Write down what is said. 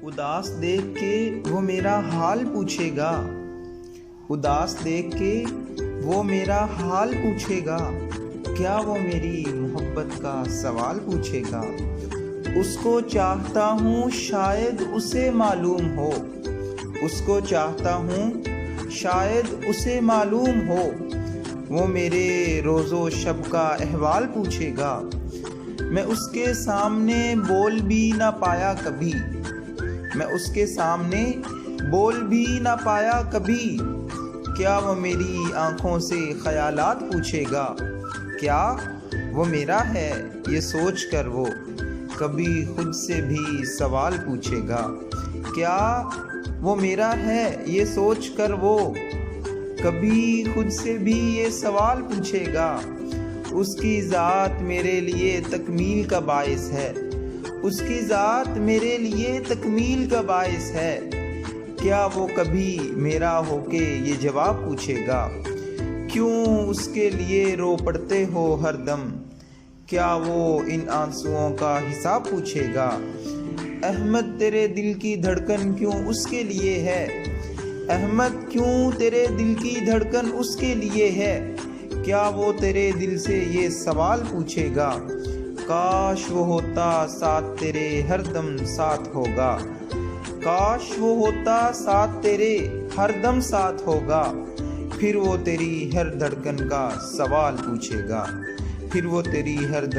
اداس دیکھ کے وہ میرا حال پوچھے گا، اداس دیکھ کے وہ میرا حال پوچھے گا، کیا وہ میری محبت کا سوال پوچھے گا؟ اس کو چاہتا ہوں شاید اسے معلوم ہو، اس کو چاہتا ہوں شاید اسے معلوم ہو، وہ میرے روز و شب کا احوال پوچھے گا۔ میں اس کے سامنے بول بھی نہ پایا کبھی، میں اس کے سامنے بول بھی نہ پایا کبھی، کیا وہ میری آنکھوں سے خیالات پوچھے گا؟ کیا وہ میرا ہے یہ سوچ کر وہ کبھی خود سے بھی سوال پوچھے گا؟ کیا وہ میرا ہے یہ سوچ کر وہ کبھی خود سے بھی یہ سوال پوچھے گا؟ اس کی ذات میرے لیے تکمیل کا باعث ہے، اس کی ذات میرے لیے تکمیل کا باعث ہے، کیا وہ کبھی میرا ہو کے یہ جواب پوچھے گا؟ کیوں اس کے لیے رو پڑتے ہو ہر دم، کیا وہ ان آنسوؤں کا حساب پوچھے گا؟ احمد تیرے دل کی دھڑکن کیوں اس کے لیے ہے، احمد کیوں تیرے دل کی دھڑکن اس کے لیے ہے، کیا وہ تیرے دل سے یہ سوال پوچھے گا؟ کاش وہ ہوتا ساتھ تیرے ہر دم ساتھ ہوگا، کاش وہ ہوتا ساتھ تیرے ہر دم ساتھ ہوگا، پھر وہ تیری ہر دھڑکن کا سوال پوچھے گا، پھر وہ تیری ہر